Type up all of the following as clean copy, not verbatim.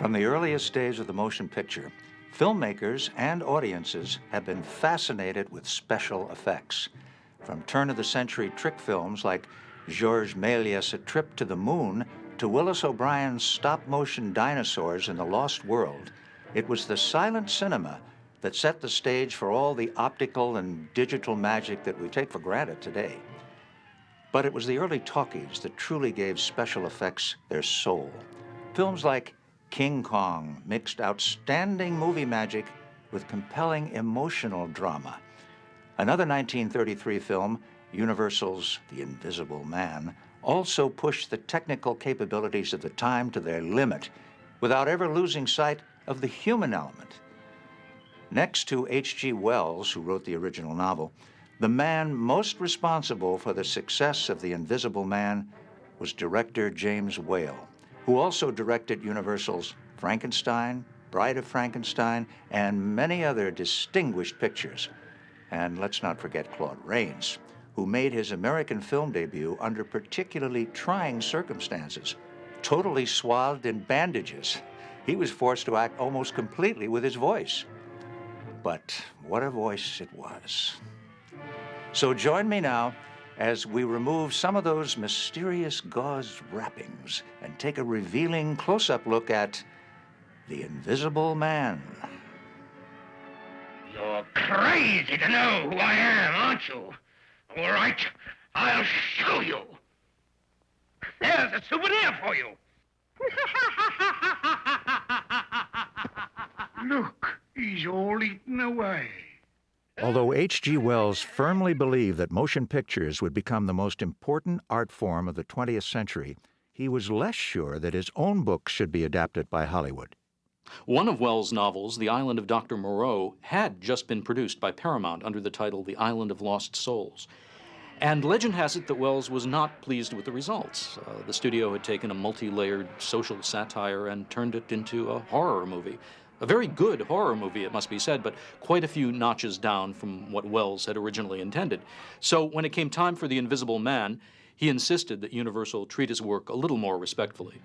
From the earliest days of the motion picture, filmmakers and audiences have been fascinated with special effects. From turn-of-the-century trick films like Georges Méliès' A Trip to the Moon to Willis O'Brien's stop-motion dinosaurs in The Lost World, it was the silent cinema that set the stage for all the optical and digital magic that we take for granted today. But it was the early talkies that truly gave special effects their soul. Films like King Kong mixed outstanding movie magic with compelling emotional drama. Another 1933 film, Universal's The Invisible Man, also pushed the technical capabilities of the time to their limit without ever losing sight of the human element. Next to H.G. Wells, who wrote the original novel, the man most responsible for the success of The Invisible Man was director James Whale, who also directed Universal's Frankenstein, Bride of Frankenstein, and many other distinguished pictures. And let's not forget Claude Rains, who made his American film debut under particularly trying circumstances. Totally swathed in bandages, he was forced to act almost completely with his voice. But what a voice it was. So join me now as we remove some of those mysterious gauze wrappings and take a revealing close-up look at The Invisible Man. You're crazy to know who I am, aren't you? All right, I'll show you. There's a souvenir for you. Look, he's all eaten away. Although H.G. Wells firmly believed that motion pictures would become the most important art form of the 20th century, he was less sure that his own books should be adapted by Hollywood. One of Wells' novels, The Island of Dr. Moreau, had just been produced by Paramount under the title The Island of Lost Souls. And legend has it that Wells was not pleased with the results. The studio had taken a multi-layered social satire and turned it into a horror movie. A very good horror movie, it must be said, but quite a few notches down from what Wells had originally intended. So when it came time for The Invisible Man, he insisted that Universal treat his work a little more respectfully.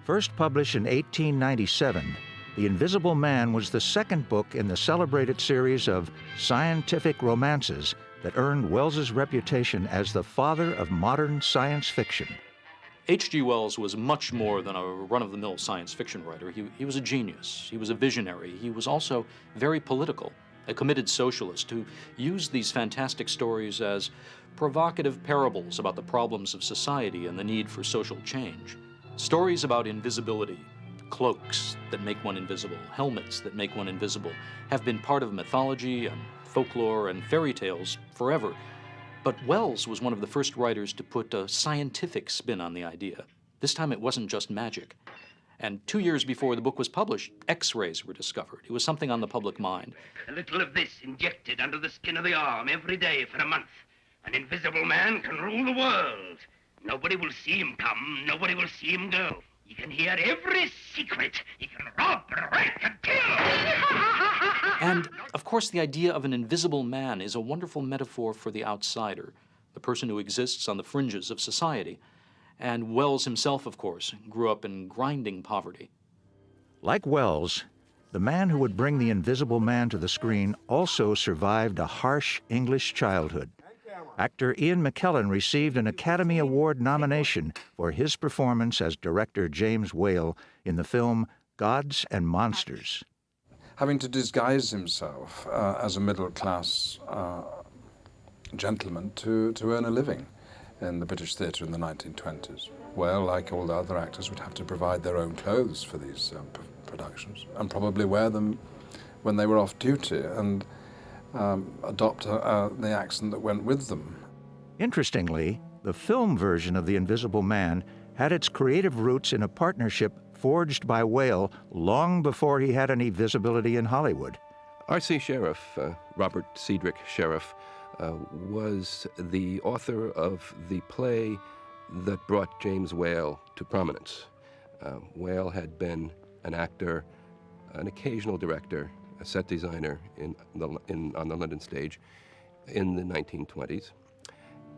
First published in 1897, The Invisible Man was the second book in the celebrated series of scientific romances that earned Wells's reputation as the father of modern science fiction. H.G. Wells was much more than a run-of-the-mill science fiction writer. He was a genius. He was a visionary. He was also very political, a committed socialist who used these fantastic stories as provocative parables about the problems of society and the need for social change. Stories about invisibility, cloaks that make one invisible, helmets that make one invisible, have been part of mythology and folklore and fairy tales forever. But Wells was one of the first writers to put a scientific spin on the idea. This time it wasn't just magic. And 2 years before the book was published, X-rays were discovered. It was something on the public mind. A little of this injected under the skin of the arm every day for a month. An invisible man can rule the world. Nobody will see him come. Nobody will see him go. He can hear every secret. He can rob, rape, and kill. And, of course, the idea of an invisible man is a wonderful metaphor for the outsider, the person who exists on the fringes of society. And Wells himself, of course, grew up in grinding poverty. Like Wells, the man who would bring The Invisible Man to the screen also survived a harsh English childhood. Actor Ian McKellen received an Academy Award nomination for his performance as director James Whale in the film Gods and Monsters. Having to disguise himself as a middle-class gentleman to earn a living in the British theatre in the 1920s. Whale, like all the other actors, would have to provide their own clothes for these productions and probably wear them when they were off duty and adopt the accent that went with them. Interestingly, the film version of The Invisible Man had its creative roots in a partnership forged by Whale long before he had any visibility in Hollywood. R.C. Sheriff, Robert Cedric Sheriff, was the author of the play that brought James Whale to prominence. Whale had been an actor, an occasional director, a set designer on the London stage in the 1920s.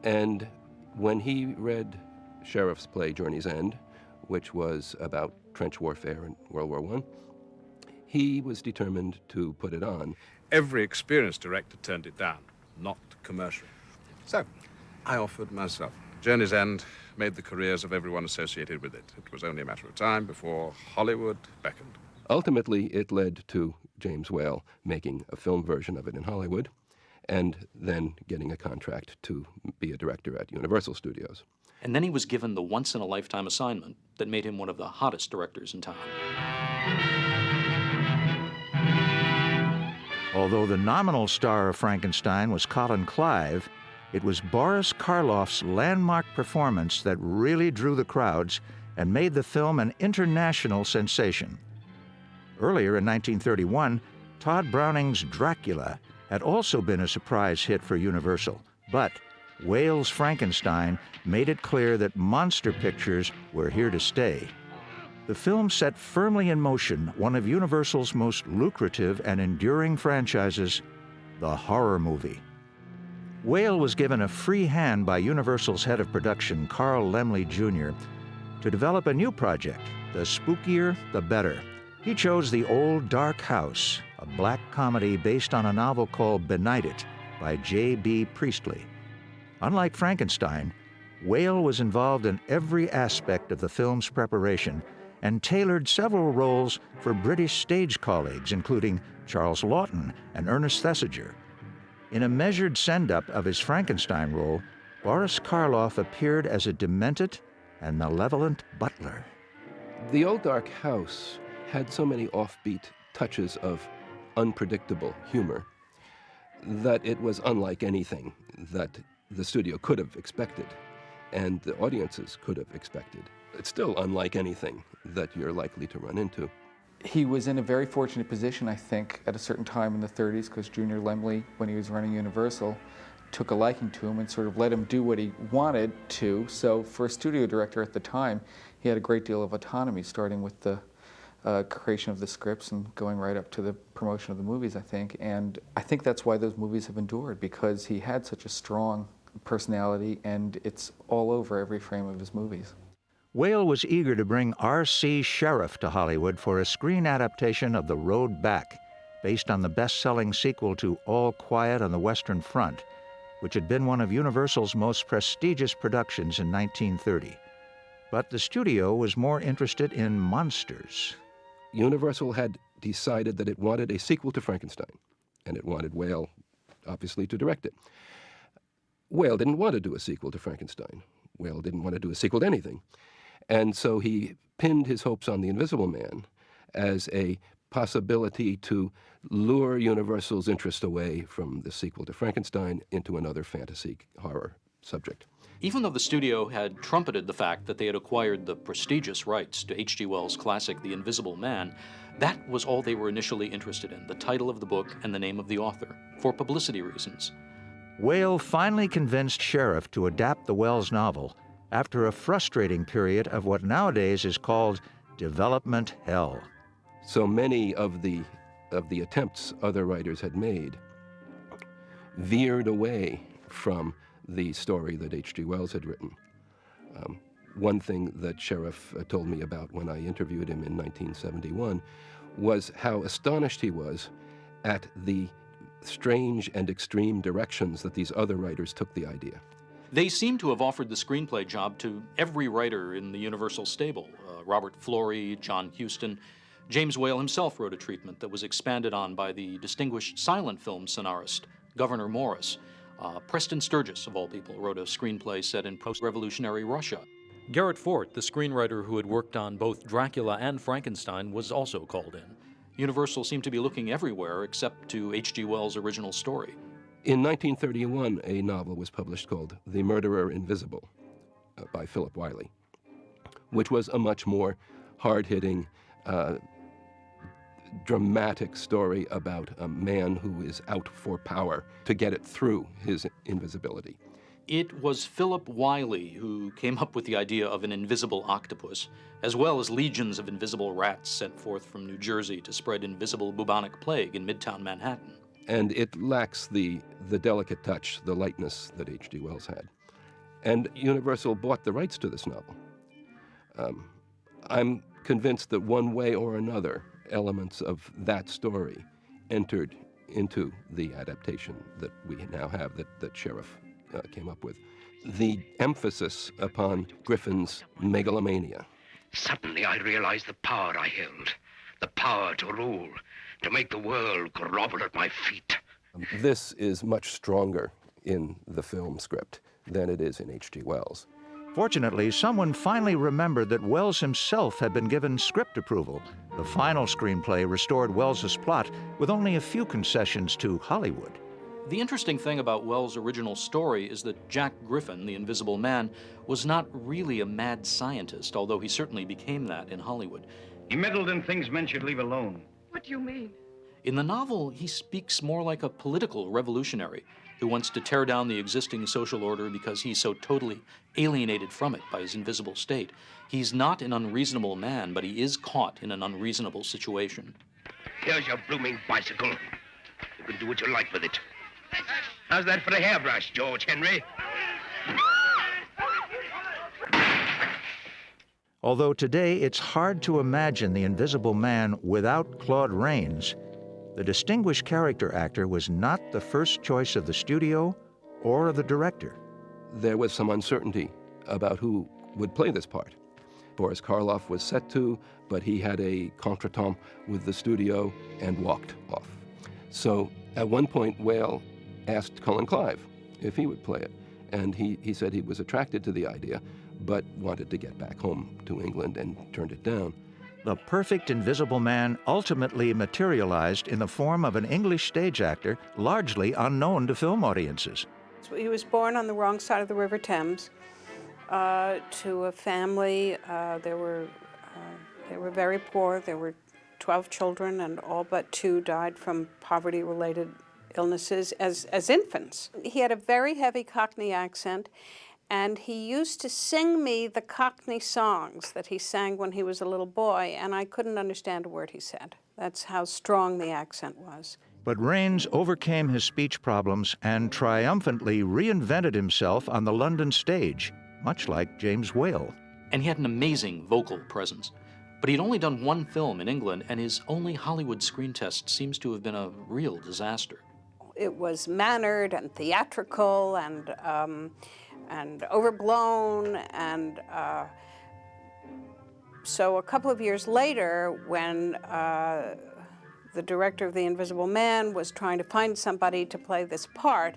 And when he read Sheriff's play, Journey's End, which was about trench warfare in World War I. He was determined to put it on. Every experienced director turned it down, not commercial. So, I offered myself. Journey's End made the careers of everyone associated with it. It was only a matter of time before Hollywood beckoned. Ultimately, it led to James Whale making a film version of it in Hollywood, and then getting a contract to be a director at Universal Studios. And then he was given the once-in-a-lifetime assignment that made him one of the hottest directors in town. Although the nominal star of Frankenstein was Colin Clive, it was Boris Karloff's landmark performance that really drew the crowds and made the film an international sensation. Earlier in 1931, Todd Browning's Dracula had also been a surprise hit for Universal, but Whale's Frankenstein made it clear that monster pictures were here to stay. The film set firmly in motion one of Universal's most lucrative and enduring franchises, the horror movie. Whale was given a free hand by Universal's head of production, Carl Laemmle Jr., to develop a new project, the spookier, the better. He chose The Old Dark House, a black comedy based on a novel called Benighted by J.B. Priestley. Unlike Frankenstein, Whale was involved in every aspect of the film's preparation and tailored several roles for British stage colleagues, including Charles Laughton and Ernest Thesiger. In a measured send-up of his Frankenstein role, Boris Karloff appeared as a demented and malevolent butler. The Old Dark House had so many offbeat touches of unpredictable humor that it was unlike anything that the studio could have expected and the audiences could have expected. It's still unlike anything that you're likely to run into. He was in a very fortunate position, I think, at a certain time in the 30s, because Junior Laemmle, when he was running Universal, took a liking to him and sort of let him do what he wanted to. So for a studio director at the time, he had a great deal of autonomy, starting with the creation of the scripts and going right up to the promotion of the movies, I think. And I think that's why those movies have endured, because he had such a strong personality, and it's all over every frame of his movies. Whale was eager to bring R.C. Sheriff to Hollywood for a screen adaptation of The Road Back, based on the best-selling sequel to All Quiet on the Western Front, which had been one of Universal's most prestigious productions in 1930. But the studio was more interested in monsters. Universal had decided that it wanted a sequel to Frankenstein, and it wanted Whale, obviously, to direct it. Whale didn't want to do a sequel to Frankenstein. Whale didn't want to do a sequel to anything. And so he pinned his hopes on The Invisible Man as a possibility to lure Universal's interest away from the sequel to Frankenstein into another fantasy horror subject. Even though the studio had trumpeted the fact that they had acquired the prestigious rights to H.G. Wells' classic The Invisible Man, that was all they were initially interested in, the title of the book and the name of the author, for publicity reasons. Whale finally convinced Sheriff to adapt the Wells novel after a frustrating period of what nowadays is called development hell. So many of the attempts other writers had made veered away from the story that H.G. Wells had written. One thing that Sheriff told me about when I interviewed him in 1971 was how astonished he was at the strange and extreme directions that these other writers took the idea. They seem to have offered the screenplay job to every writer in the Universal stable. Robert Florey, John Huston. James Whale himself wrote a treatment that was expanded on by the distinguished silent film scenarist, Gouverneur Morris. Preston Sturgis, of all people, wrote a screenplay set in post-revolutionary Russia. Garrett Fort, the screenwriter who had worked on both Dracula and Frankenstein, was also called in. Universal seemed to be looking everywhere except to H.G. Wells' original story. In 1931, a novel was published called The Murderer Invisible by Philip Wiley, which was a much more hard-hitting, dramatic story about a man who is out for power to get it through his invisibility. It was Philip Wiley who came up with the idea of an invisible octopus, as well as legions of invisible rats sent forth from New Jersey to spread invisible bubonic plague in Midtown Manhattan. And it lacks the delicate touch, the lightness that H.G. Wells had. And Universal bought the rights to this novel. I'm convinced that one way or another, elements of that story entered into the adaptation that we now have, that Sheriff came up with. The emphasis upon Griffin's megalomania. Suddenly I realized the power I held, the power to rule, to make the world grovel at my feet. This is much stronger in the film script than it is in H.G. Wells. Fortunately, someone finally remembered that Wells himself had been given script approval. The final screenplay restored Wells's plot with only a few concessions to Hollywood. The interesting thing about Wells' original story is that Jack Griffin, the Invisible Man, was not really a mad scientist, although he certainly became that in Hollywood. He meddled in things men should leave alone. What do you mean? In the novel, he speaks more like a political revolutionary who wants to tear down the existing social order because he's so totally alienated from it by his invisible state. He's not an unreasonable man, but he is caught in an unreasonable situation. Here's your blooming bicycle. You can do what you like with it. How's that for a hairbrush, George Henry? Although today it's hard to imagine the Invisible Man without Claude Rains, the distinguished character actor was not the first choice of the studio or of the director. There was some uncertainty about who would play this part. Boris Karloff was set to, but he had a contretemps with the studio and walked off. So at one point, Whale asked Cullen Clive if he would play it. And he said he was attracted to the idea, but wanted to get back home to England and turned it down. The perfect Invisible Man ultimately materialized in the form of an English stage actor largely unknown to film audiences. He was born on the wrong side of the River Thames to a family. They were very poor. There were 12 children, and all but 2 died from poverty-related illnesses as infants. He had a very heavy Cockney accent, and he used to sing me the Cockney songs that he sang when he was a little boy, and I couldn't understand a word he said. That's how strong the accent was. But Rains overcame his speech problems and triumphantly reinvented himself on the London stage, much like James Whale. And he had an amazing vocal presence. But he'd only done one film in England, and his only Hollywood screen test seems to have been a real disaster. It was mannered and theatrical and overblown, and so a couple of years later, when the director of The Invisible Man was trying to find somebody to play this part,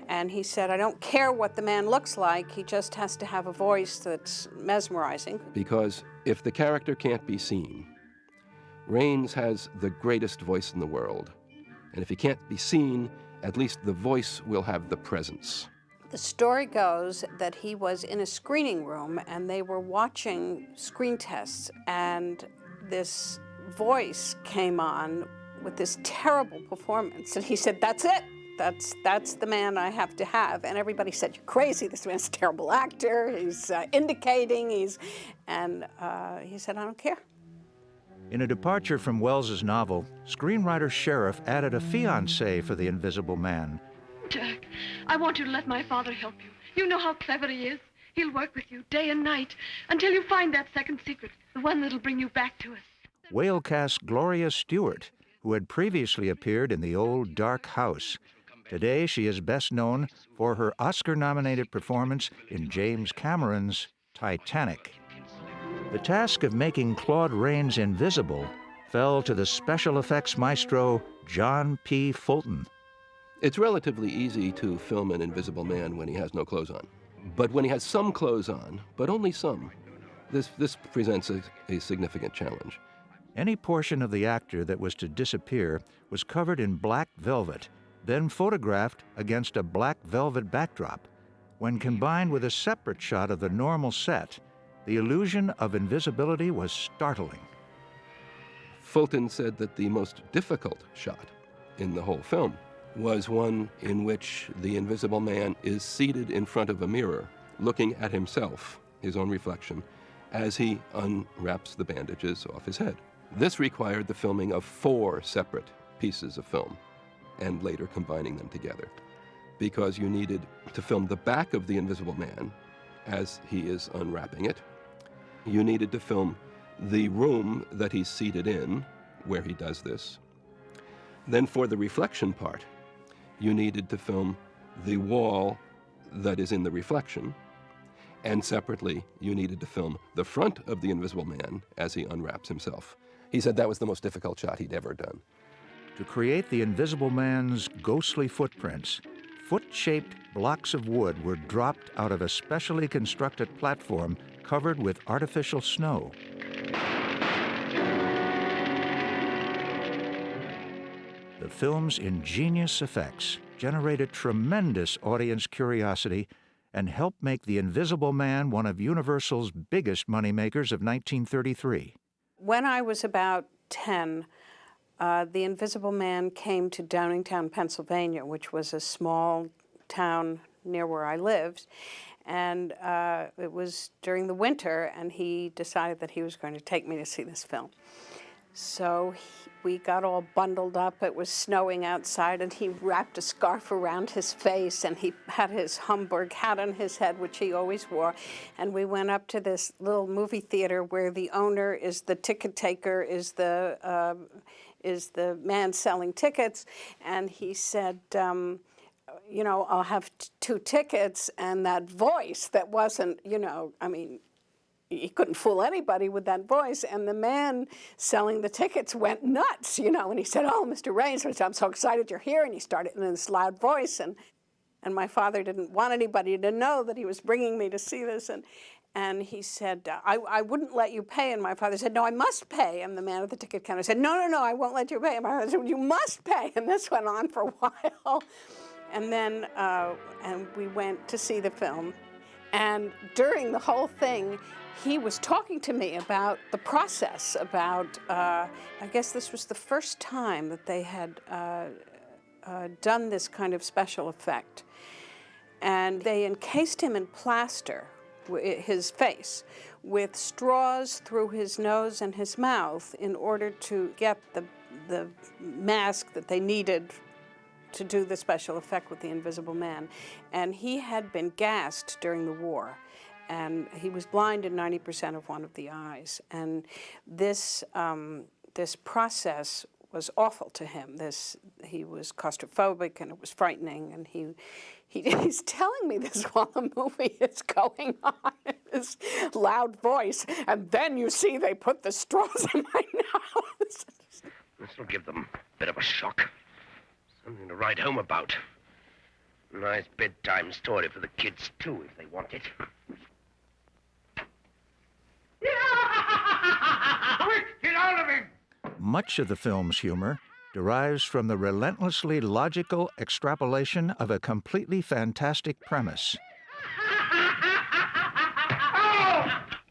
and he said, I don't care what the man looks like, he just has to have a voice that's mesmerizing. Because if the character can't be seen, Rains has the greatest voice in the world. And if he can't be seen, at least the voice will have the presence. The story goes that he was in a screening room and they were watching screen tests, and this voice came on with this terrible performance, and he said, that's it. That's the man I have to have. And everybody said, you're crazy, this man's a terrible actor, he's indicating, and he said, I don't care. In a departure from Wells's novel, screenwriter Sheriff added a fiancé for the Invisible Man. Jack, I want you to let my father help you. You know how clever he is. He'll work with you day and night until you find that second secret, the one that'll bring you back to us. Whale cast Gloria Stewart, who had previously appeared in The Old Dark House. Today, she is best known for her Oscar-nominated performance in James Cameron's Titanic. The task of making Claude Rains invisible fell to the special effects maestro John P. Fulton. It's relatively easy to film an invisible man when he has no clothes on. But when he has some clothes on, but only some, this presents a significant challenge. Any portion of the actor that was to disappear was covered in black velvet, then photographed against a black velvet backdrop. When combined with a separate shot of the normal set, the illusion of invisibility was startling. Fulton said that the most difficult shot in the whole film was one in which the invisible man is seated in front of a mirror, looking at himself, his own reflection, as he unwraps the bandages off his head. This required the filming of 4 separate pieces of film, and later combining them together, because you needed to film the back of the invisible man as he is unwrapping it. You needed to film the room that he's seated in, where he does this. Then for the reflection part, you needed to film the wall that is in the reflection, and separately, you needed to film the front of the Invisible Man as he unwraps himself. He said that was the most difficult shot he'd ever done. To create the Invisible Man's ghostly footprints, foot-shaped blocks of wood were dropped out of a specially constructed platform covered with artificial snow. The film's ingenious effects generated tremendous audience curiosity and helped make The Invisible Man one of Universal's biggest moneymakers of 1933. When I was about 10, The Invisible Man came to Downingtown, Pennsylvania, which was a small town near where I lived. And it was during the winter, and he decided that he was going to take me to see this film. So we got all bundled up. It was snowing outside, and he wrapped a scarf around his face, and he had his Homburg hat on his head, which he always wore. And we went up to this little movie theater where the owner is the ticket taker, is the man selling tickets. And he said, you know, I'll have 2 tickets, and that voice that wasn't, you know, I mean, he couldn't fool anybody with that voice. And the man selling the tickets went nuts, you know, and he said, oh, Mr. Rains, I'm so excited you're here. And he started in this loud voice. And my father didn't want anybody to know that he was bringing me to see this. And he said, I wouldn't let you pay. And my father said, no, I must pay. And the man at the ticket counter said, no, I won't let you pay. And my father said, you must pay. And this went on for a while. And then and we went to see the film. And during the whole thing, he was talking to me about the process, about, I guess this was the first time that they had done this kind of special effect. And they encased him in plaster, his face, with straws through his nose and his mouth in order to get the mask that they needed to do the special effect with the Invisible Man. And he had been gassed during the war, and he was blind in 90% of one of the eyes. And this process was awful to him. He was claustrophobic, and it was frightening. And he's telling me this while the movie is going on in this loud voice. And then you see they put the straws in my nose. This will give them a bit of a shock. Something to write home about. Nice bedtime story for the kids, too, if they want it. Quick, get out of him! Much of the film's humor derives from the relentlessly logical extrapolation of a completely fantastic premise.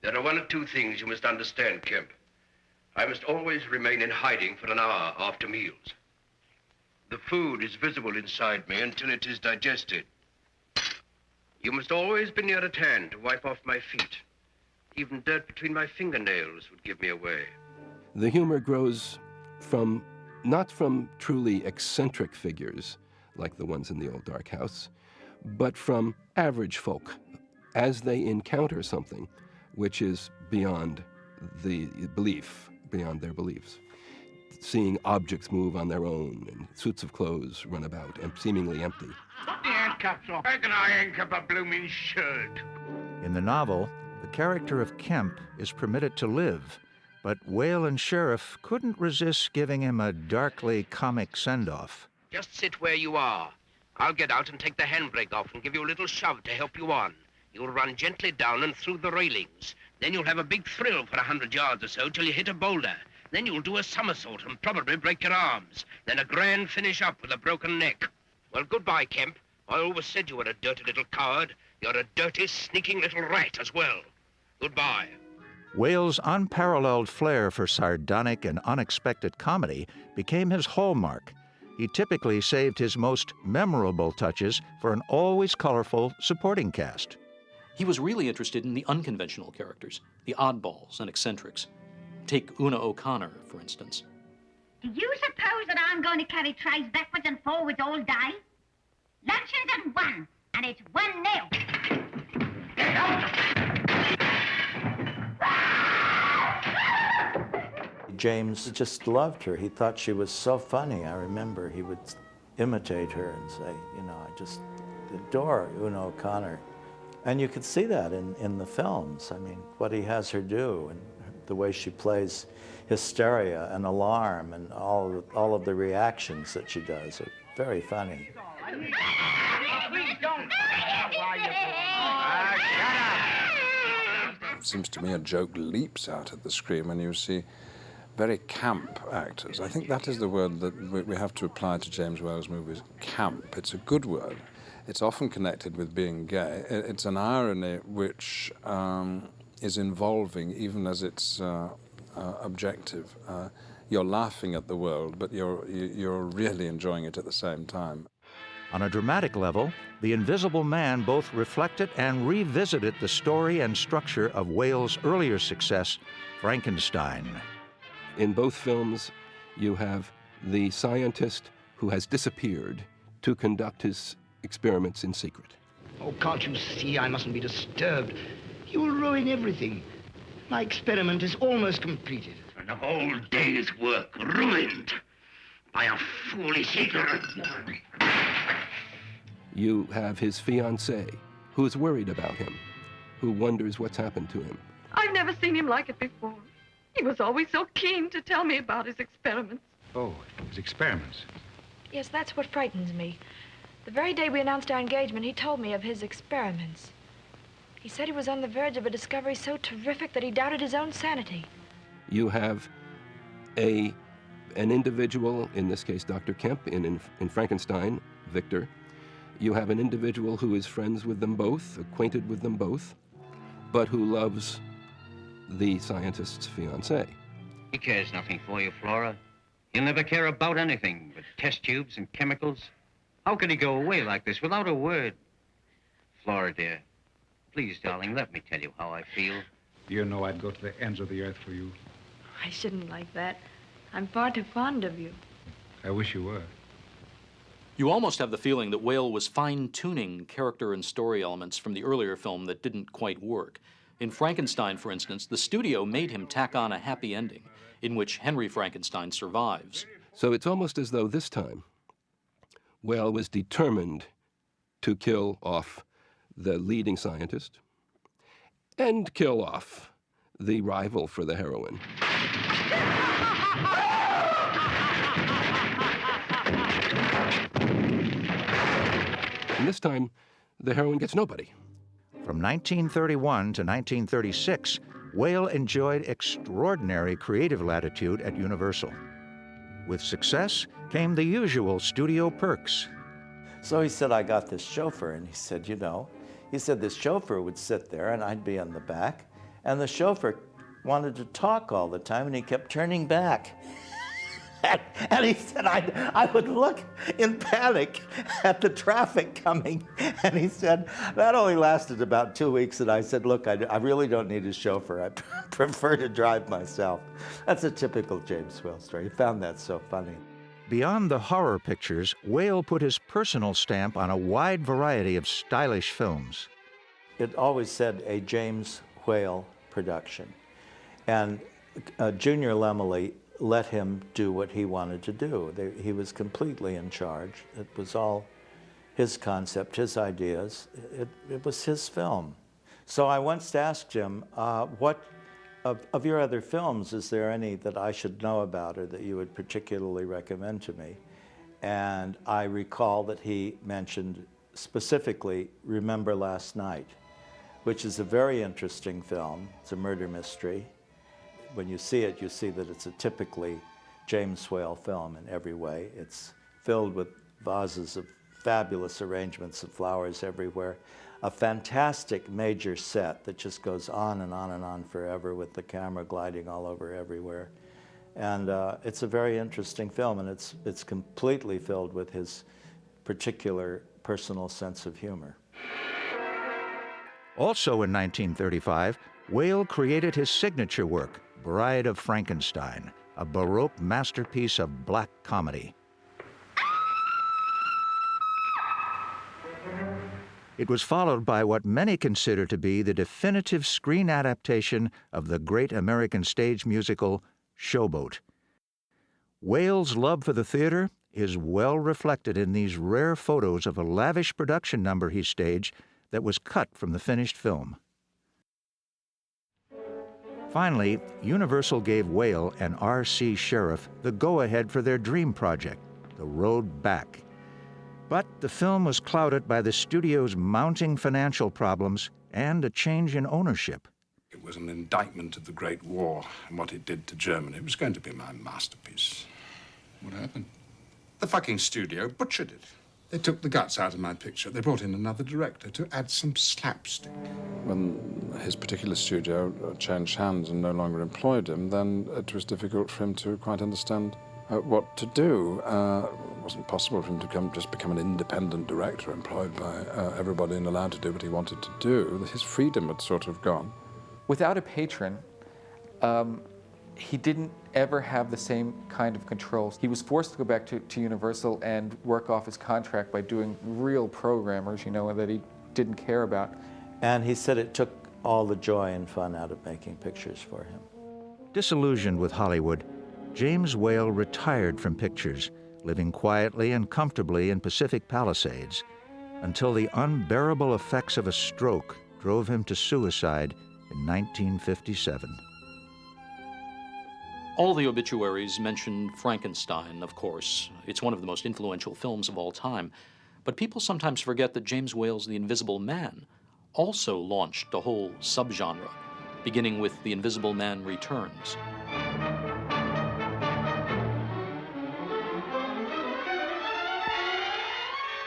There are 1 or 2 things you must understand, Kemp. I must always remain in hiding for an hour after meals. The food is visible inside me until it is digested. You must always be near at hand to wipe off my feet. Even dirt between my fingernails would give me away. The humor grows not from truly eccentric figures like the ones in the old dark house, but from average folk as they encounter something which is beyond the belief, beyond their beliefs. Seeing objects move on their own and suits of clothes run about and seemingly empty. Put the handcuffs off. How can I handcuff a blooming shirt? In the novel, the character of Kemp is permitted to live, but Whale and Sheriff couldn't resist giving him a darkly comic send-off. Just sit where you are. I'll get out and take the handbrake off and give you a little shove to help you on. You'll run gently down and through the railings. Then you'll have a big thrill for 100 yards or so till you hit a boulder. Then you'll do a somersault and probably break your arms. Then a grand finish up with a broken neck. Well, goodbye, Kemp. I always said you were a dirty little coward. You're a dirty, sneaking little rat as well. Goodbye. Whale's unparalleled flair for sardonic and unexpected comedy became his hallmark. He typically saved his most memorable touches for an always colorful supporting cast. He was really interested in the unconventional characters, the oddballs and eccentrics. Take Una O'Connor, for instance. Do you suppose that I'm going to carry trays backwards and forwards all day? Luncheon's at 1, and it's 1-0. Get out! James just loved her. He thought she was so funny. I remember he would imitate her and say, you know, I just adore Una O'Connor. And you could see that in the films. I mean, what he has her do and the way she plays hysteria and alarm and all of the reactions that she does are very funny. It seems to me a joke leaps out at the screen when you see very camp actors. I think that is the word that we have to apply to James Whale's movies, camp. It's a good word. It's often connected with being gay. It's an irony which is involving even as it's objective. You're laughing at the world, but you're really enjoying it at the same time. On a dramatic level, The Invisible Man both reflected and revisited the story and structure of Whale's earlier success, Frankenstein. In both films, you have the scientist who has disappeared to conduct his experiments in secret. Oh, can't you see I mustn't be disturbed? You will ruin everything. My experiment is almost completed. And a whole day's work ruined by a foolish ignorant woman. You have his fiancée, who's worried about him, who wonders what's happened to him. I've never seen him like it before. He was always so keen to tell me about his experiments. Oh, his experiments. Yes, that's what frightens me. The very day we announced our engagement, he told me of his experiments. He said he was on the verge of a discovery so terrific that he doubted his own sanity. You have an individual, in this case Dr. Kemp, in Frankenstein, Victor. You have an individual who is friends with them both, acquainted with them both, but who loves the scientist's fiancée. He cares nothing for you, Flora. He'll never care about anything but test tubes and chemicals. How could he go away like this without a word? Flora, dear, please, darling, let me tell you how I feel. You know I'd go to the ends of the earth for you. I shouldn't like that. I'm far too fond of you. I wish you were. You almost have the feeling that Whale was fine-tuning character and story elements from the earlier film that didn't quite work. In Frankenstein, for instance, the studio made him tack on a happy ending in which Henry Frankenstein survives. So it's almost as though this time Whale was determined to kill off the leading scientist and kill off the rival for the heroine. And this time, the heroine gets nobody. From 1931 to 1936, Whale enjoyed extraordinary creative latitude at Universal. With success came the usual studio perks. So he said, I got this chauffeur, and he said, you know, this chauffeur would sit there and I'd be in the back, and the chauffeur wanted to talk all the time and he kept turning back. And he said, I would look in panic at the traffic coming. And he said, that only lasted about 2 weeks. And I said, look, I really don't need a chauffeur. I prefer to drive myself. That's a typical James Whale story. He found that so funny. Beyond the horror pictures, Whale put his personal stamp on a wide variety of stylish films. It always said a James Whale production. And Junior Lemley let him do what he wanted to do. He was completely in charge. It was all his concept, his ideas. It was his film. So I once asked him, what of your other films, is there any that I should know about or that you would particularly recommend to me? And I recall that he mentioned specifically Remember Last Night, which is a very interesting film. It's a murder mystery. When you see it, you see that it's a typically James Whale film in every way. It's filled with vases of fabulous arrangements of flowers everywhere. A fantastic major set that just goes on and on and on forever with the camera gliding all over everywhere. And it's a very interesting film, and it's completely filled with his particular personal sense of humor. Also in 1935, Whale created his signature work, Bride of Frankenstein, a Baroque masterpiece of black comedy. It was followed by what many consider to be the definitive screen adaptation of the great American stage musical, Showboat. Whale's love for the theater is well reflected in these rare photos of a lavish production number he staged that was cut from the finished film. Finally, Universal gave Whale and R.C. Sheriff the go-ahead for their dream project, The Road Back. But the film was clouded by the studio's mounting financial problems and a change in ownership. It was an indictment of the Great War and what it did to Germany. It was going to be my masterpiece. What happened? The fucking studio butchered it. They took the guts out of my picture. They brought in another director to add some slapstick. When his particular studio changed hands and no longer employed him, then it was difficult for him to quite understand what to do. It wasn't possible for him to just become an independent director employed by everybody and allowed to do what he wanted to do. His freedom had sort of gone. Without a patron, he didn't ever have the same kind of controls. He was forced to go back to Universal and work off his contract by doing real programmers, that he didn't care about. And he said it took all the joy and fun out of making pictures for him. Disillusioned with Hollywood, James Whale retired from pictures, living quietly and comfortably in Pacific Palisades, until the unbearable effects of a stroke drove him to suicide in 1957. All the obituaries mention Frankenstein, of course. It's one of the most influential films of all time. But people sometimes forget that James Whale's The Invisible Man also launched a whole subgenre, beginning with The Invisible Man Returns.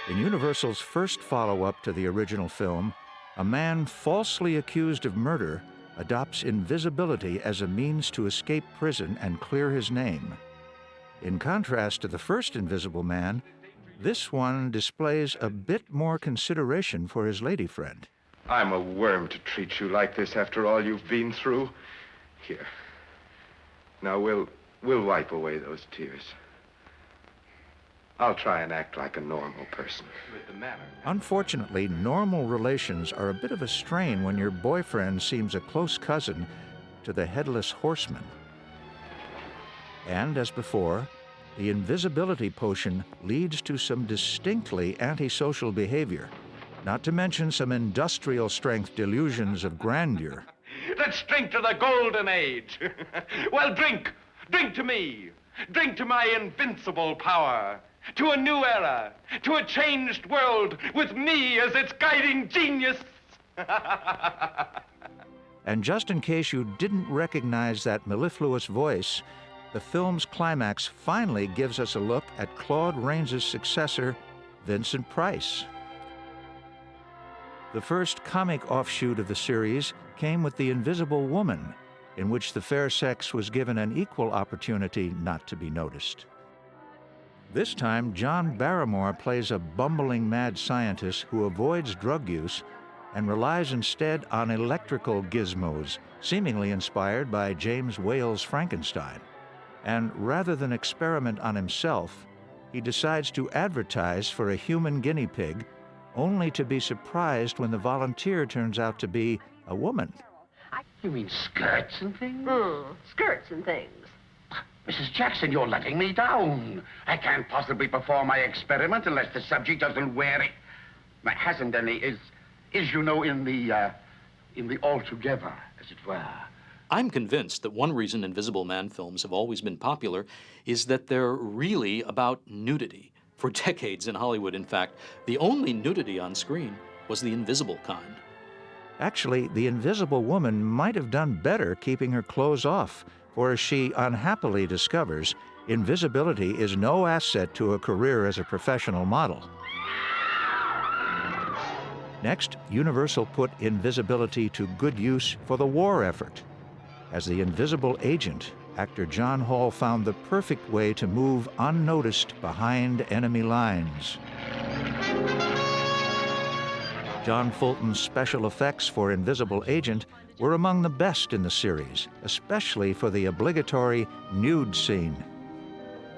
In Universal's first follow-up to the original film, a man falsely accused of murder adopts invisibility as a means to escape prison and clear his name. In contrast to the first Invisible Man, this one displays a bit more consideration for his lady friend. I'm a worm to treat you like this after all you've been through. Here. Now, we'll wipe away those tears. I'll try and act like a normal person. Unfortunately, normal relations are a bit of a strain when your boyfriend seems a close cousin to the Headless Horseman. And as before, the invisibility potion leads to some distinctly antisocial behavior, not to mention some industrial strength delusions of grandeur. Let's drink to the golden age. Well, drink. Drink to me. Drink to my invincible power. To a new era, to a changed world, with me as its guiding genius. And just in case you didn't recognize that mellifluous voice, the film's climax finally gives us a look at Claude Rains' successor, Vincent Price. The first comic offshoot of the series came with The Invisible Woman, in which the fair sex was given an equal opportunity not to be noticed. This time, John Barrymore plays a bumbling mad scientist who avoids drug use and relies instead on electrical gizmos, seemingly inspired by James Whale's Frankenstein. And rather than experiment on himself, he decides to advertise for a human guinea pig, only to be surprised when the volunteer turns out to be a woman. You mean skirts and things? Skirts and things. Mrs. Jackson, you're letting me down. I can't possibly perform my experiment unless the subject doesn't wear it. Hasn't any, is you know, in the altogether, as it were. I'm convinced that one reason Invisible Man films have always been popular is that they're really about nudity. For decades in Hollywood, in fact, the only nudity on screen was the invisible kind. Actually, the Invisible Woman might have done better keeping her clothes off, for as she unhappily discovers, invisibility is no asset to a career as a professional model. Next, Universal put invisibility to good use for the war effort. As the invisible agent, actor John Hall found the perfect way to move unnoticed behind enemy lines. John Fulton's special effects for Invisible Agent were among the best in the series, especially for the obligatory nude scene.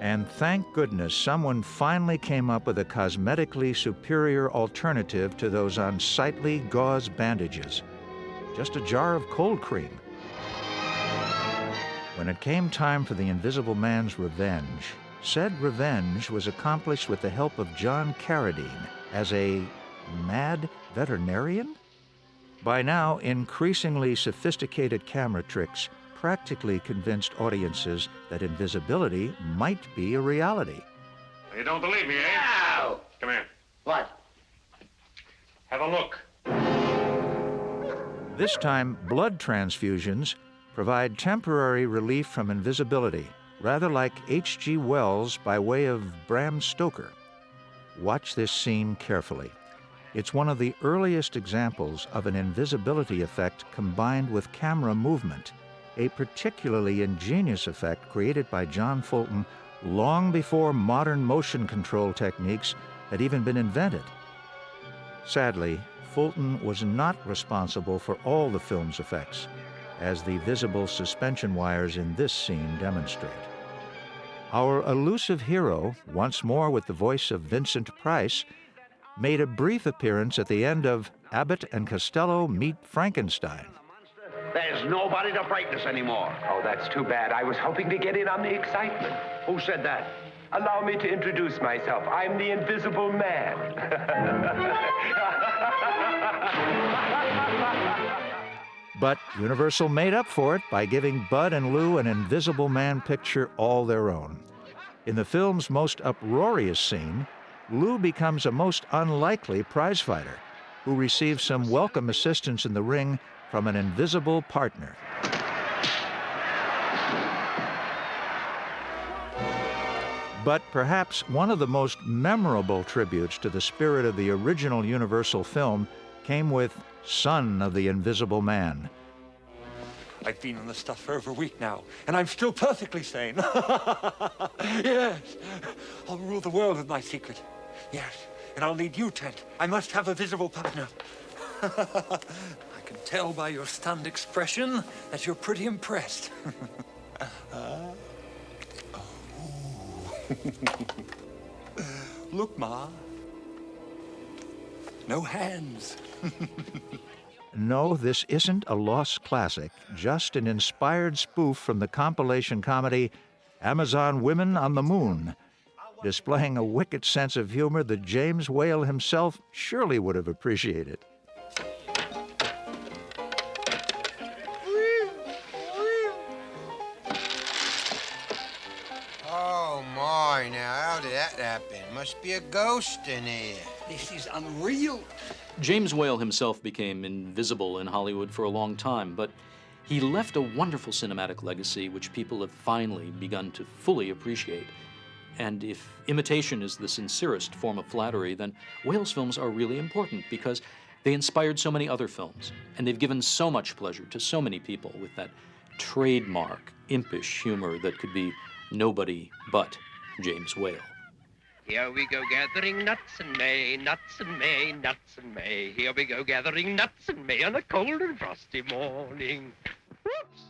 And thank goodness someone finally came up with a cosmetically superior alternative to those unsightly gauze bandages. Just a jar of cold cream. When it came time for the Invisible Man's revenge, said revenge was accomplished with the help of John Carradine as a mad veterinarian? By now, increasingly sophisticated camera tricks practically convinced audiences that invisibility might be a reality. You don't believe me, eh? No! Come here. What? Have a look. This time, blood transfusions provide temporary relief from invisibility, rather like H.G. Wells by way of Bram Stoker. Watch this scene carefully. It's one of the earliest examples of an invisibility effect combined with camera movement, a particularly ingenious effect created by John Fulton long before modern motion control techniques had even been invented. Sadly, Fulton was not responsible for all the film's effects, as the visible suspension wires in this scene demonstrate. Our elusive hero, once more with the voice of Vincent Price, made a brief appearance at the end of Abbott and Costello Meet Frankenstein. There's nobody to break this anymore. Oh, that's too bad. I was hoping to get in on the excitement. Who said that? Allow me to introduce myself. I'm the Invisible Man. But Universal made up for it by giving Bud and Lou an Invisible Man picture all their own. In the film's most uproarious scene, Lou becomes a most unlikely prizefighter who receives some welcome assistance in the ring from an invisible partner. But perhaps one of the most memorable tributes to the spirit of the original Universal film came with Son of the Invisible Man. I've been on the stuff for over a week now, and I'm still perfectly sane. Yes, I'll rule the world with my secret. Yes, and I'll lead you, Ted. I must have a visible partner. I can tell by your stunned expression that you're pretty impressed. Look, Ma. No hands. No, this isn't a lost classic, just an inspired spoof from the compilation comedy Amazon Women on the Moon, displaying a wicked sense of humor that James Whale himself surely would have appreciated. Oh, my, now, how did that happen? Must be a ghost in here. This is unreal. James Whale himself became invisible in Hollywood for a long time, but he left a wonderful cinematic legacy which people have finally begun to fully appreciate. And if imitation is the sincerest form of flattery, then Whale's films are really important because they inspired so many other films, and they've given so much pleasure to so many people with that trademark, impish humor that could be nobody but James Whale. Here we go gathering nuts in May, nuts in May, nuts in May. Here we go gathering nuts in May on a cold and frosty morning. Whoops!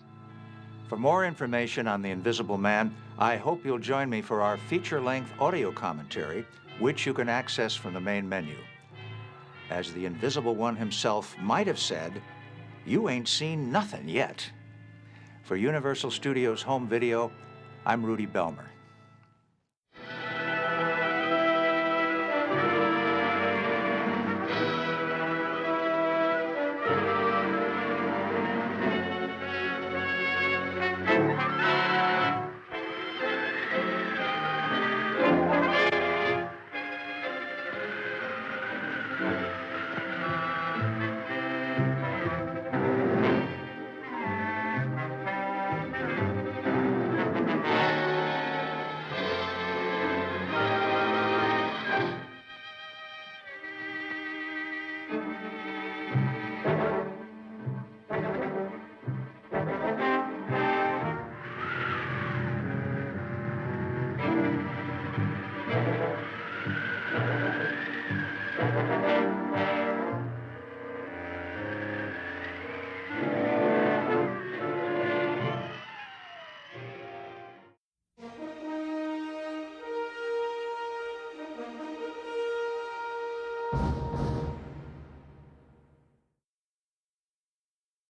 For more information on The Invisible Man, I hope you'll join me for our feature-length audio commentary, which you can access from the main menu. As the Invisible One himself might have said, you ain't seen nothing yet. For Universal Studios Home Video, I'm Rudy Behlmer.